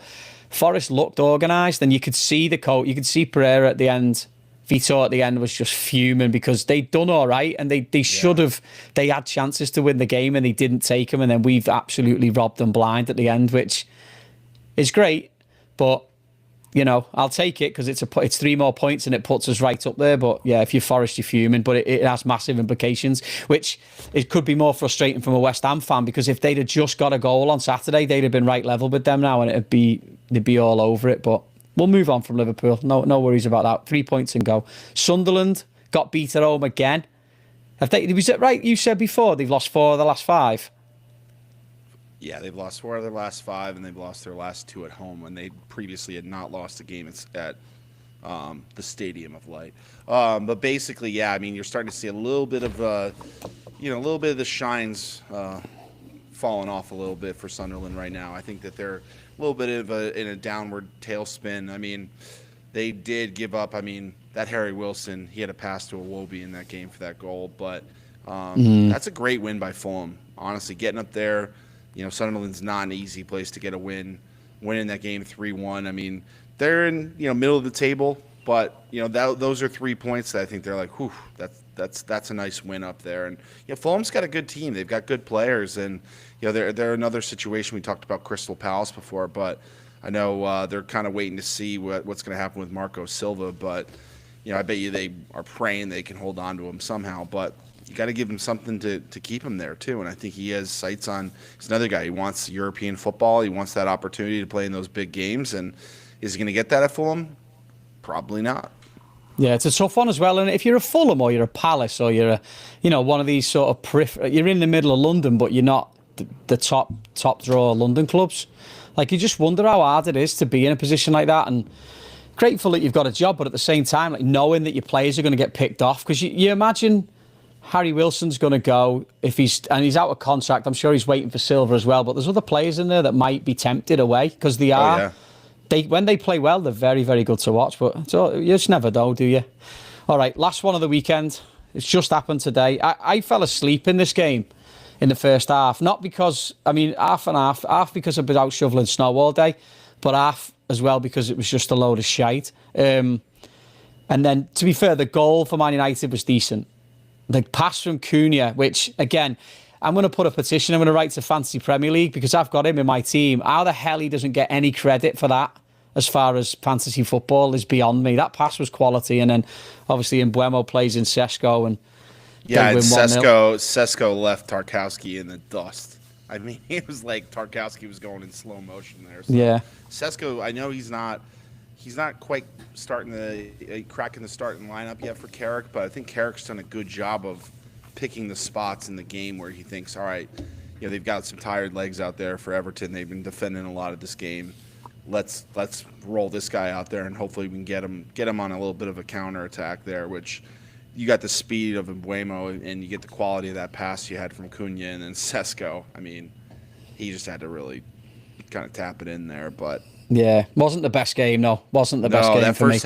Forest looked organised, and you could see the coach, you could see Pereira at the end. Vitor at the end was just fuming, because they'd done all right, and they should have. They had chances to win the game, and they didn't take them, and then we've absolutely robbed them blind at the end, which is great. But I'll take it, because it's 3 more points and it puts us right up there. But yeah, if you're Forest, you're fuming. But it has massive implications, which it could be more frustrating from a West Ham fan, because if they'd have just got a goal on Saturday, they'd have been right level with them now, and they'd be all over it. But we'll move on from Liverpool. No worries about that. 3 points and go. Sunderland got beat at home again. Was it right? You said before they've lost 4 of the last 5. Yeah, they've lost 4 of their last 5, and they've lost their last 2 at home when they previously had not lost a game at the Stadium of Light. But basically, yeah, I mean, you're starting to see a little bit of, a little bit of the shines falling off a little bit for Sunderland right now. I think that they're a little bit in a downward tailspin. I mean, they did give up. I mean, that Harry Wilson, he had a pass to Iwobi in that game for that goal, but that's a great win by Fulham. Honestly, getting up there, Sunderland's not an easy place to get a win. Winning that game 3-1. I mean, they're in middle of the table, but those are 3 points that I think they're like, whew, that's a nice win up there. And Fulham's got a good team. They've got good players, and they're another situation. We talked about Crystal Palace before, but I know they're kind of waiting to see what's going to happen with Marco Silva. But I bet you they are praying they can hold on to him somehow. But you got to give him something to keep him there too. And I think he has sights on. He's another guy. He wants European football. He wants that opportunity to play in those big games. And is he going to get that at Fulham? Probably not. Yeah, it's a tough one as well. And if you're a Fulham or you're a Palace or you're one of these sort of you're in the middle of London, but you're not the top draw London clubs. Like, you just wonder how hard it is to be in a position like that. And grateful that you've got a job, but at the same time, like, knowing that your players are going to get picked off, because you imagine Harry Wilson's going to go if he's out of contract. I'm sure he's waiting for Silva as well. But there's other players in there that might be tempted away because they are. Oh, yeah. When they play well, they're very, very good to watch. But you just never know, do you? All right, last one of the weekend. It's just happened today. I fell asleep in this game in the first half. Not because, half and half. Half because I've been out shoveling snow all day, but half as well because it was just a load of shite. And then, to be fair, the goal for Man United was decent. The pass from Cunha, which, again, I'm going to put a petition. I'm going to write to Fantasy Premier League because I've got him in my team. How the hell he doesn't get any credit for that as far as fantasy football is beyond me. That pass was quality. And then, obviously, Mbeumo plays in Sesko. And yeah, and Sesko left Tarkowski in the dust. I mean, it was like Tarkowski was going in slow motion there. So yeah. Sesko, I know he's not quite cracking the starting lineup yet for Carrick, but I think Carrick's done a good job of picking the spots in the game where he thinks, all right, they've got some tired legs out there for Everton. They've been defending a lot of this game. Let's roll this guy out there, and hopefully we can get him on a little bit of a counterattack there, which you got the speed of Mbeumo and you get the quality of that pass you had from Cunha, and then Sesko. I mean, he just had to really kind of tap it in there, but yeah, wasn't the best game. No, wasn't the best game that for me.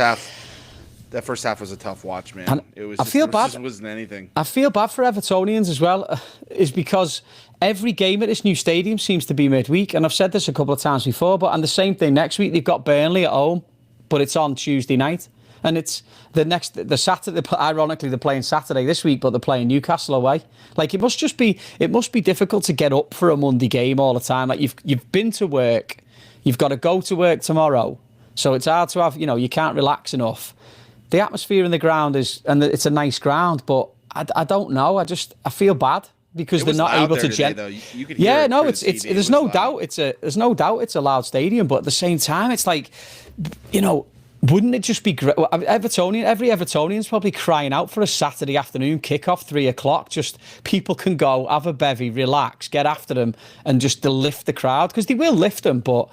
That first half was a tough watch, man. And it was. I feel bad. It wasn't anything. I feel bad for Evertonians as well, is because every game at this new stadium seems to be midweek, and I've said this a couple of times before. And the same thing next week. They've got Burnley at home, but it's on Tuesday night, and it's the Saturday. Ironically, they're playing Saturday this week, but they're playing Newcastle away. Like, it must be difficult to get up for a Monday game all the time. Like, you've been to work. You've got to go to work tomorrow. So it's hard to have, you can't relax enough. The atmosphere in the ground it's a nice ground, but I don't know. I feel bad because they're not able to there's no doubt it's a loud stadium, but at the same time, it's like, wouldn't it just be great? Every Evertonian's probably crying out for a Saturday afternoon kickoff, 3:00. Just people can go, have a bevy, relax, get after them, and just to lift the crowd, because they will lift them. But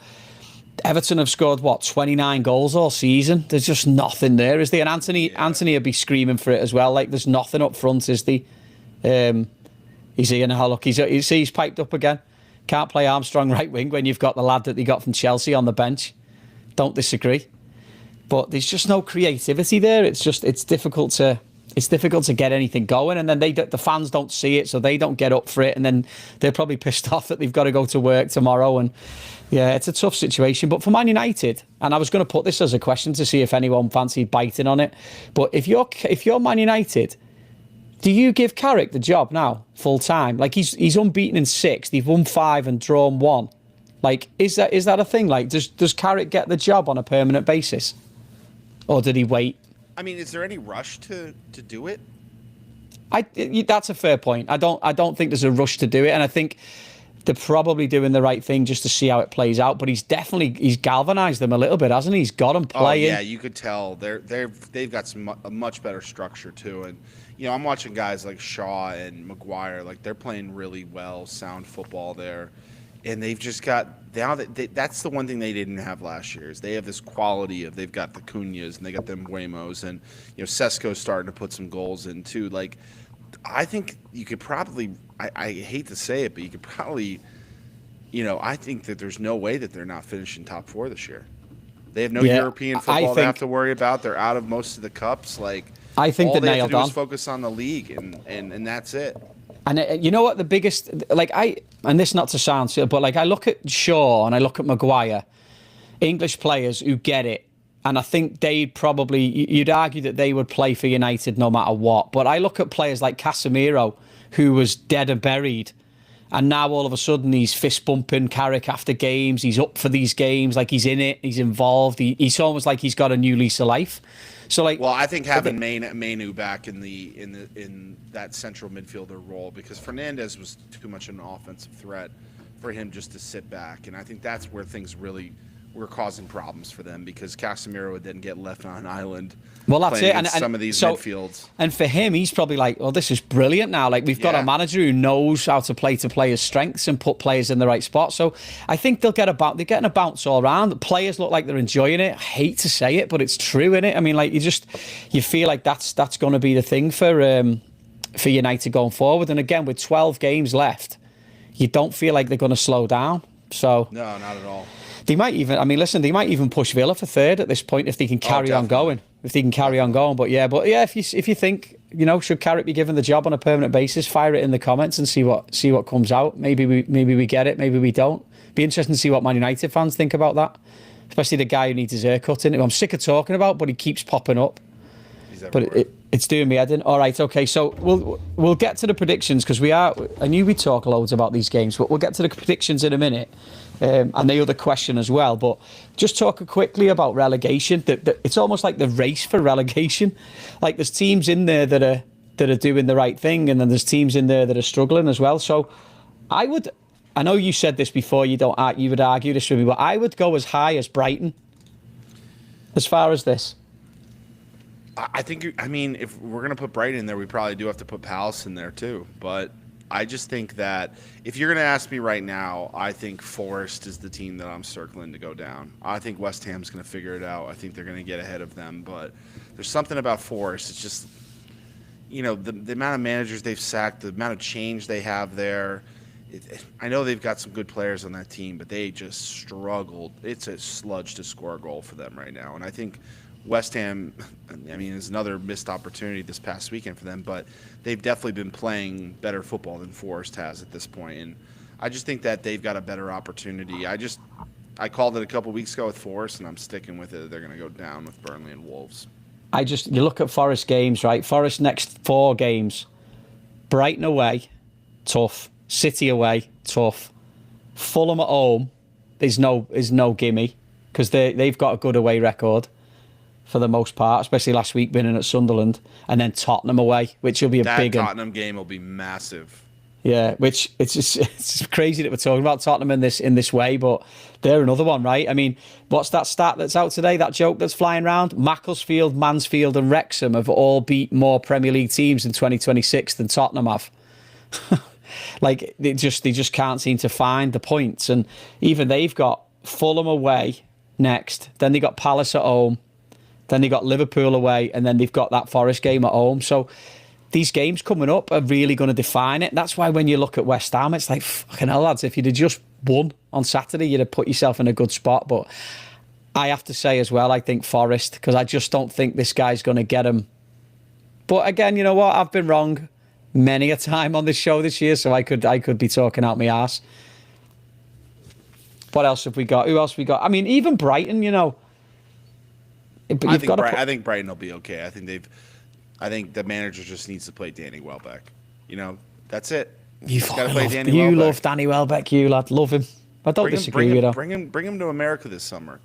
Everton have scored 29 goals all season. There's just nothing there, is there? And Anthony would be screaming for it as well. Like, there's nothing up front, is there? He's here now. Look, he's piped up again. Can't play Armstrong right wing when you've got the lad that they got from Chelsea on the bench. Don't disagree. But there's just no creativity there. It's difficult to get anything going, and then the fans don't see it, so they don't get up for it, and then they're probably pissed off that they've got to go to work tomorrow. And yeah, it's a tough situation. But for Man United, and I was going to put this as a question to see if anyone fancied biting on it, but if you're Man United, do you give Carrick the job now full time? Like, he's unbeaten in 6. They've won 5 and drawn 1. Like, is that a thing? Like, does Carrick get the job on a permanent basis? Or did he wait? I mean, is there any rush to do it? That's a fair point. I don't think there's a rush to do it, and I think they're probably doing the right thing just to see how it plays out. But he's galvanised them a little bit, hasn't he? He's got them playing. Oh yeah, you could tell they've got a much better structure too. And I'm watching guys like Shaw and Maguire, like, they're playing really well, sound football there. and they've just got now that's the one thing they didn't have last year is they have this quality of they've got the Cunhas and they got them Buemos and Sesko's starting to put some goals in too. Like I think you could probably I hate to say it, but you could probably I think that there's no way that they're not finishing top 4 this year. They have no European football they have to worry about. They're out of most of the cups. Like I think all they have to nailed do on. is focus on the league and that's it. And you know what the biggest, and this not to sound silly, but I look at Shaw and I look at Maguire, English players who get it, and I think you'd argue that they would play for United no matter what. But I look at players like Casemiro, who was dead and buried, and now all of a sudden he's fist bumping Carrick after games. He's up for these games, he's in it, he's involved. He's almost like he's got a new lease of life. So well, I think having Mainu back in that central midfielder role because Fernandez was too much an offensive threat for him just to sit back, and I think that's where things really were causing problems for them because Casemiro would then get left on an island. Well, that's it. And some of these midfields. And for him, he's probably like, well, this is brilliant now. We've got a manager who knows how to play to players' strengths and put players in the right spot. So I think they're getting a bounce all around. The players look like they're enjoying it. I hate to say it, but it's true, innit? I mean, you feel like that's going to be the thing for United going forward. And again, with 12 games left, you don't feel like they're going to slow down. So no, not at all. They might even push Villa for third at this point if they can carry on going. If they can carry on going, but if you think should Carrick be given the job on a permanent basis, fire it in the comments and see what comes out. Maybe we get it, maybe we don't. Be interesting to see what Man United fans think about that, especially the guy who needs his hair cut in. I'm sick of talking about, but he keeps popping up. But it's doing me head in. All right, okay. So we'll get to the predictions because I knew we'd talk loads about these games, but we'll get to the predictions in a minute. And the other question as well, but just talk quickly about relegation. It's almost like the race for relegation. There's teams in there that are doing the right thing, and then there's teams in there that are struggling as well. So I know you said this before. You would argue this with me, but I would go as high as Brighton. As far as this, I think. If we're gonna put Brighton in there, we probably do have to put Palace in there too. But I just think that if you're going to ask me right now, I think Forest is the team that I'm circling to go down. I think West Ham's going to figure it out. I think they're going to get ahead of them. But there's something about Forest. It's just, the amount of managers they've sacked, the amount of change they have there. I know they've got some good players on that team, but they just struggled. It's a sludge to score a goal for them right now. And I think West Ham, is another missed opportunity this past weekend for them, but they've definitely been playing better football than Forest has at this point. And I just think that they've got a better opportunity. I called it a couple weeks ago with Forest, and I'm sticking with it. They're going to go down with Burnley and Wolves. You look at Forest games, right? Forest next 4 games. Brighton away, tough. City away, tough. Fulham at home is no gimme because they've got a good away record. For the most part, especially last week winning at Sunderland, and then Tottenham away, which will be a big Tottenham game will be massive. Yeah, which it's crazy that we're talking about Tottenham in this way, but they're another one, right? What's that stat that's out today? That joke that's flying around? Macclesfield, Mansfield, and Wrexham have all beat more Premier League teams in 2026 than Tottenham have. They just can't seem to find the points, and even they've got Fulham away next, then they got Palace at home. Then they got Liverpool away, and then they've got that Forest game at home. So these games coming up are really going to define it. That's why when you look at West Ham, it's like, fucking hell, lads, if you'd have just won on Saturday, you'd have put yourself in a good spot. But I have to say as well, I think Forest, because I just don't think this guy's going to get him. But again, you know what? I've been wrong many a time on this show this year, so I could be talking out my arse. What else have we got? Who else have we got? Even Brighton, But I think Brighton will be okay. I think the manager just needs to play Danny Welbeck. That's it. You love Danny Welbeck, you lad. Love him. I don't disagree with that. Bring him to America this summer.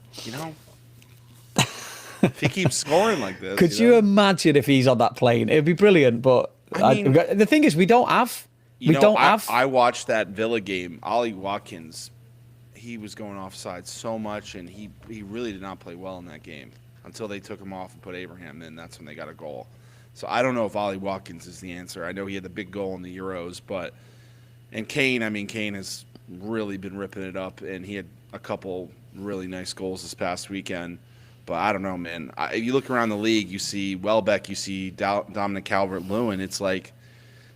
If he keeps scoring like this. Could you imagine if he's on that plane? It'd be brilliant. But the thing is, we don't have. I watched that Villa game. Ollie Watkins, he was going offside so much, and he really did not play well in that game. Until they took him off and put Abraham in, that's when they got a goal. So I don't know if Ollie Watkins is the answer. I know he had the big goal in the Euros, and Kane, Kane has really been ripping it up, and he had a couple really nice goals this past weekend. But I don't know, man. You look around the league, you see Welbeck, you see Dominic Calvert-Lewin. It's like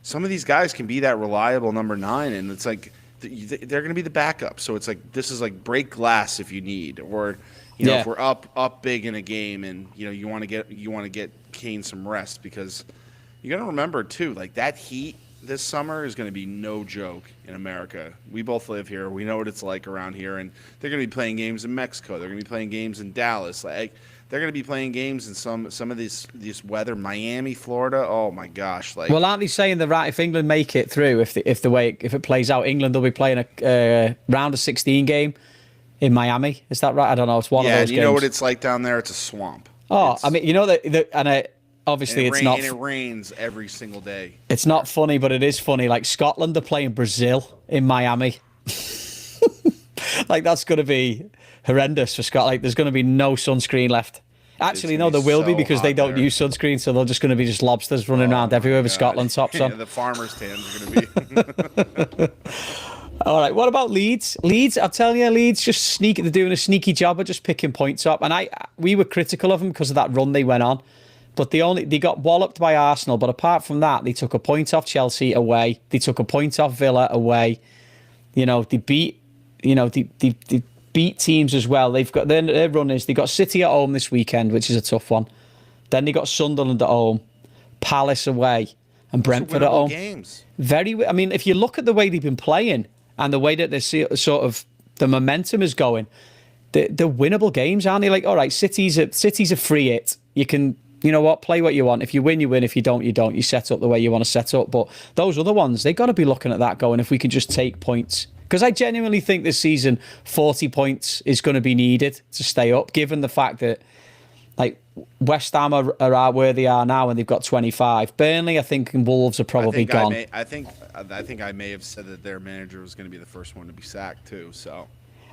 some of these guys can be that reliable number 9, and it's like they're going to be the backup. So it's like this is like break glass if you need, or if we're up big in a game, and you want to get Kane some rest, because you got to remember too, like that heat this summer is going to be no joke in America. We both live here. We know what it's like around here, and they're going to be playing games in Mexico. They're going to be playing games in Dallas. Like they're going to be playing games in some of this weather. Miami, Florida. Oh my gosh! Like, well, aren't they saying that if England make it through, if it plays out, England will be playing a round of 16 game in Miami? Is that right? I don't know. It's one of those games. Yeah, you know what it's like down there? It's a swamp. Oh, I mean, obviously, it's not. And it rains every single day. It's not funny, but it is funny. Like Scotland are playing Brazil in Miami. Like that's going to be horrendous for Scotland. Like there's going to be no sunscreen left. Actually, no, there will be, because they don't use sunscreen, so they're just going to be just lobsters running around everywhere with Scotland tops on. Yeah, the farmers' tans are going to be. All right, what about Leeds? Leeds, I'll tell you, Leeds they're doing a sneaky job of just picking points up. And we were critical of them because of that run they went on. But they got walloped by Arsenal. But apart from that, they took a point off Chelsea away. They took a point off Villa away. They beat teams as well. They've got their run is they got City at home this weekend, which is a tough one. Then they got Sunderland at home, Palace away, and Brentford at home. Games. I mean, if you look at the way they've been playing and the way that the momentum is going, they're winnable games, aren't they? Like, all right, City's a free hit. You can. You know what? Play what you want. If you win, you win. If you don't, you don't. You set up the way you want to set up. But those other ones, they got to be looking at that going, if we can just take points. Because I genuinely think this season, 40 points is going to be needed to stay up, given the fact that like West Ham are where they are now and they've got 25. Burnley, I think, and Wolves are probably gone. I think I may have said that their manager was going to be the first one to be sacked too. So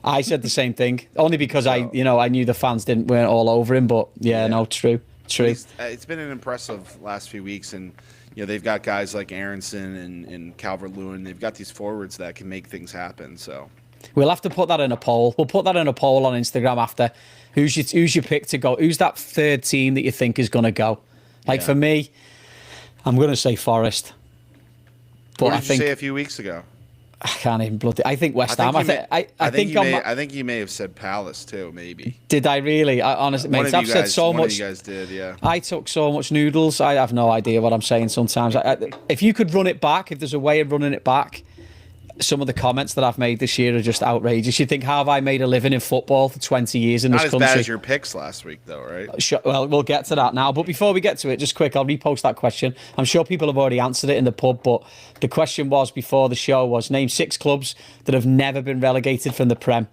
I said the same thing, only because I knew the fans weren't all over him. But no, true. It's been an impressive last few weeks, and they've got guys like Aronson and Calvert-Lewin. They've got these forwards that can make things happen. So we'll have to put that in a poll. We'll put that in a poll on Instagram after. Who's your pick to go? Who's that third team that you think is going to go? For me, I'm going to say Forest. But what did you say a few weeks ago? I can't even bloody. I think West Ham. I think you may have said Palace too. Maybe. Did I really? Honestly, mate, I've said so much. One of you guys did, yeah. I took so much noodles. I have no idea what I'm saying sometimes. If you could run it back, if there's a way of running it back, some of the comments that I've made this year are just outrageous. You think, how have I made a living in football for 20 years in this country? Not as bad as your picks last week, though, right? Sure, well, we'll get to that now. But before we get to it, just quick, I'll repost that question. I'm sure people have already answered it in the pub, but the question was before the show was, name 6 clubs that have never been relegated from the Prem.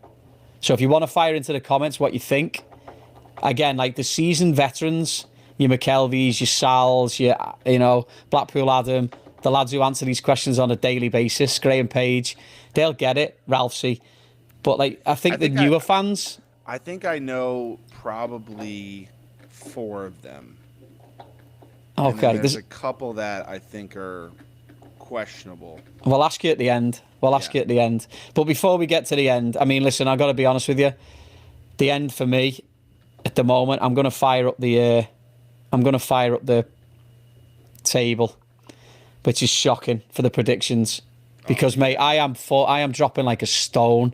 So if you want to fire into the comments what you think, again, like the seasoned veterans, your McKelveys, your Sals, your Blackpool Adam, the lads who answer these questions on a daily basis, Graham Page, they'll get it, Ralphie. But I think the newer fans... I think I know probably 4 of them. Okay. There's a couple that I think are questionable. We'll ask you at the end. But before we get to the end, I mean, listen, I've got to be honest with you. The end for me, at the moment, I'm going to fire up the table, which is shocking for the predictions, because mate, I am dropping like a stone.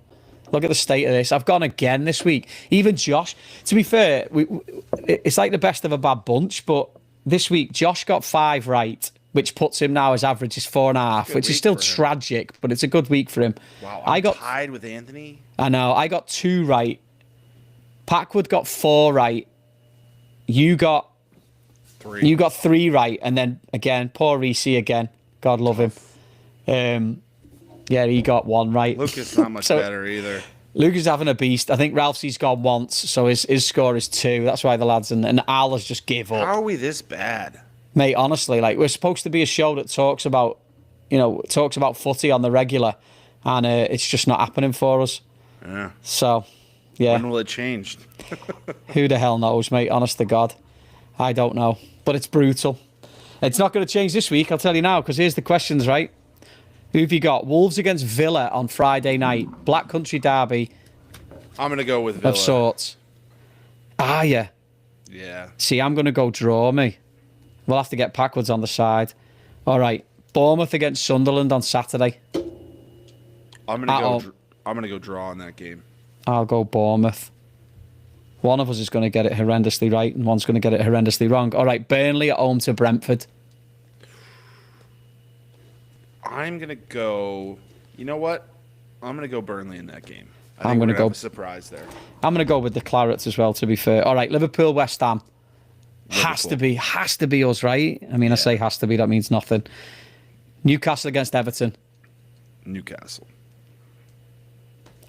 Look at the state of this. I've gone again this week. Even Josh. To be fair, it's like the best of a bad bunch. But this week, Josh got 5 right, which puts him now, his average is 4.5, which is still tragic, but it's a good week for him. Wow, I got tied with Anthony. I know. I got 2 right. Packwood got 4 right. You got 3. You got 3 right, and then again, poor Reese again. God love him. Yeah, he got 1 right. Lucas not much better either. Lucas is having a beast. I think Ralphie's gone once, so his score is 2. That's why the lads and Al has just give up. How are we this bad? Mate, honestly, we're supposed to be a show that talks about footy on the regular, and it's just not happening for us. Yeah. So, yeah. When will it change? Who the hell knows, mate? Honest to God. I don't know. But it's brutal. It's not going to change this week, I'll tell you now, because here's the questions, right? Who've you got? Wolves against Villa on Friday night. Black Country Derby I'm going to go with Villa. of sorts. Ah, yeah. Yeah. See, I'm going to go draw me. We'll have to get Packwards on the side. All right. Bournemouth against Sunderland on Saturday. I'm going to go draw on that game. I'll go Bournemouth. One of us is going to get it horrendously right and one's going to get it horrendously wrong. All right. Burnley at home to Brentford. I'm going to go... You know what? I'm going to go Burnley in that game. I'm going to go... have a surprise there. I'm going to go with the Clarets as well, to be fair. All right. Liverpool, West Ham. Has to be us, right? I mean, I say has to be, that means nothing. Newcastle against Everton. Newcastle.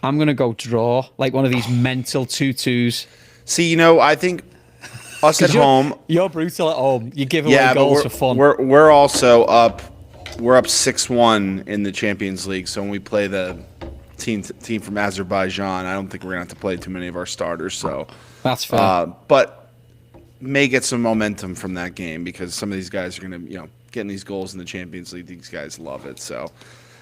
I'm going to go draw, like one of these mental 2-2s. See, I think us at home... You're brutal at home. You give away goals for fun. We're also up... We're up 6-1 in the Champions League, so when we play the team from Azerbaijan, I don't think we're going to have to play too many of our starters. So that's fair. But may get some momentum from that game because some of these guys are going to, getting these goals in the Champions League. These guys love it. So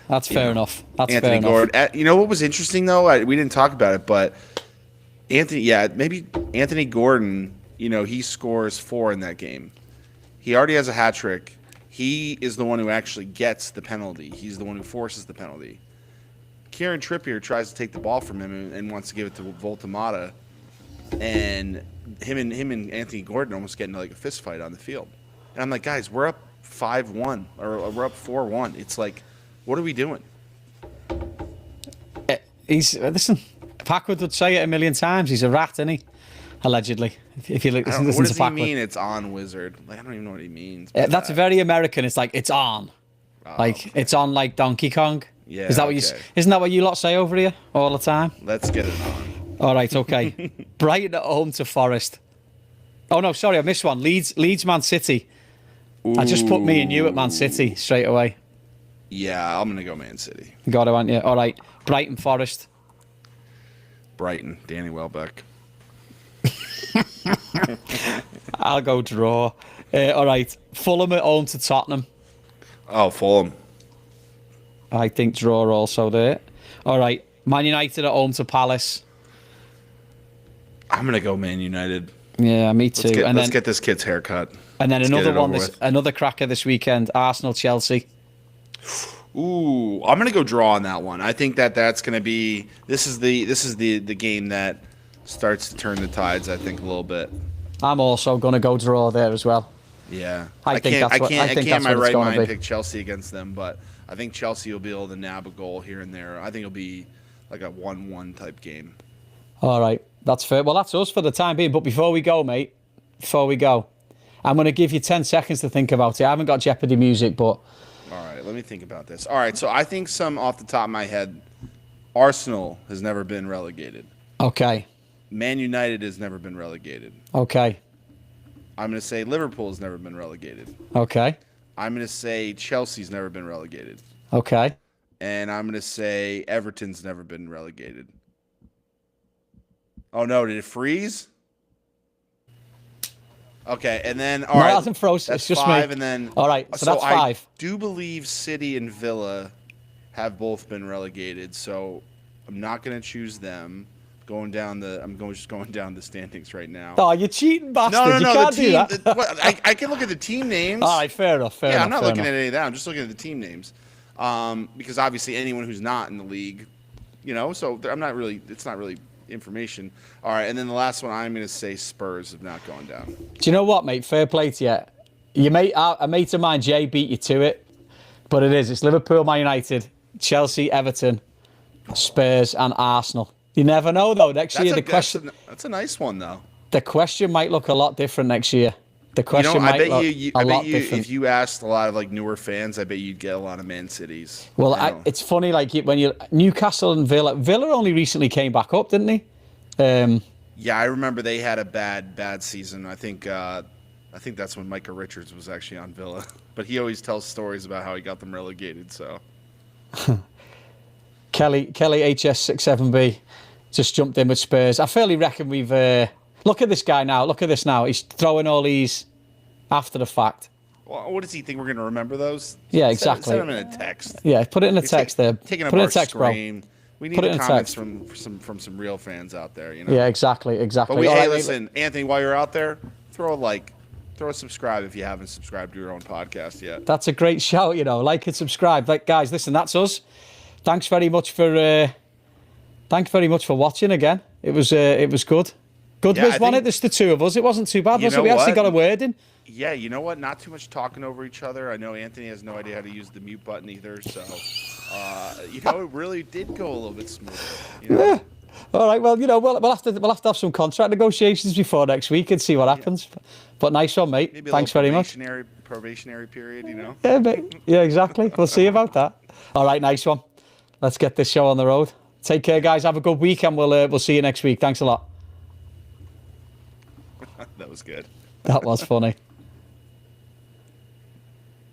that's fair enough. That's Anthony fair Gordon. enough. You know what was interesting though? We didn't talk about it, but maybe Anthony Gordon. He scores 4 in that game. He already has a hat trick. He is the one who actually gets the penalty. He's the one who forces the penalty. Kieran Trippier tries to take the ball from him and wants to give it to Voltemata, and him and Anthony Gordon almost get into like a fist fight on the field. And I'm like, guys, we're up 5-1 or we're up 4-1. It's like, what are we doing? Listen. Packwood would say it a million times. He's a rat, isn't he? Allegedly. If you listen what to does he Packwood. mean? It's on, Wizard. Like, I don't even know what he means. That's very American. It's like it's on. Okay. It's on like Donkey Kong. Yeah. Is that what isn't that what you lot say over here all the time? Let's get it on. All right, okay. Brighton at home to Forest. Oh no, sorry, I missed one. Leeds Man City. Ooh. I just put me and you at Man City straight away. Yeah, I'm gonna go Man City. Got to, aren't you? All right. Brighton Forest. Brighton, Danny Welbeck. I'll go draw. All right. Fulham at home to Tottenham. Oh, Fulham. I think draw also there. All right. Man United at home to Palace. I'm going to go Man United. Yeah, me too. Let's get this kid's haircut. And then another cracker this weekend, Arsenal-Chelsea. Ooh, I'm going to go draw on that one. I think that's going to be this is the game that starts to turn the tides, I think, a little bit. I'm also going to go draw there as well. Yeah. I can't in my right mind pick Chelsea against them, but I think Chelsea will be able to nab a goal here and there. I think it'll be like a 1-1 type game. All right. That's fair. Well, that's us for the time being. But before we go, mate, I'm going to give you 10 seconds to think about it. I haven't got Jeopardy music, but... All right, let me think about this. All right, so I think some off the top of my head, Arsenal has never been relegated. Okay. Man United has never been relegated. Okay. I'm going to say Liverpool has never been relegated. Okay. I'm going to say Chelsea's never been relegated. Okay. And I'm going to say Everton's never been relegated. Oh, no, did it freeze? Okay, and then all right, it hasn't froze. That's it's just 5, me. and then all right, so that's 5. I do believe City and Villa have both been relegated, so I'm not going to choose them. I'm just going down the standings right now. Oh, you cheating bastard! No, you can't do that. I can look at the team names. All right, fair enough. Yeah, I'm not looking at any of that. I'm just looking at the team names, because obviously anyone who's not in the league, so I'm not really. It's not really information. All right, and then the last one, I'm going to say Spurs have not gone down. Do you know what, mate? Fair play to you. A mate of mine, Jay, beat you to it, but it's Liverpool, Man United, Chelsea, Everton, Spurs, and Arsenal. You never know, though. Next year, that's a nice one, though. The question might look a lot different next year. The question might look a lot different. If you asked a lot of newer fans, I bet you'd get a lot of Man Cities. Well, it's funny, when Newcastle and Villa only recently came back up, didn't they? Yeah, I remember they had a bad season. I think that's when Micah Richards was actually on Villa, but he always tells stories about how he got them relegated. So Kelly HS67B just jumped in with Spurs. I fairly reckon we've. Look at this guy now. Look at this now. He's throwing all these after the fact. Well, what does he think we're going to remember those? Yeah, exactly. Send him in a text. Yeah, put it in a text there. Taking Put up it in our a text, bro. scream. We need Put it the in a comments text. from some real fans out there. Yeah, exactly. But All right, listen, Anthony, while you're out there, throw a like, throw a subscribe if you haven't subscribed to your own podcast yet. That's a great shout, like and subscribe. Like, guys, listen, that's us. Thanks very much for watching again. It was good. Good was one. There's the two of us. It wasn't too bad, was it? We actually got a word in. Yeah, you know what? Not too much talking over each other. I know Anthony has no idea how to use the mute button either, so it really did go a little bit smoother. Yeah. All right. Well, we'll have to have some contract negotiations before next week and see what happens. Yeah. But nice one, mate. Maybe Thanks very much. Probationary period, Yeah, mate. Yeah, exactly. We'll see about that. All right, nice one. Let's get this show on the road. Take care, guys. Have a good week, and we'll see you next week. Thanks a lot. That was good. That was funny.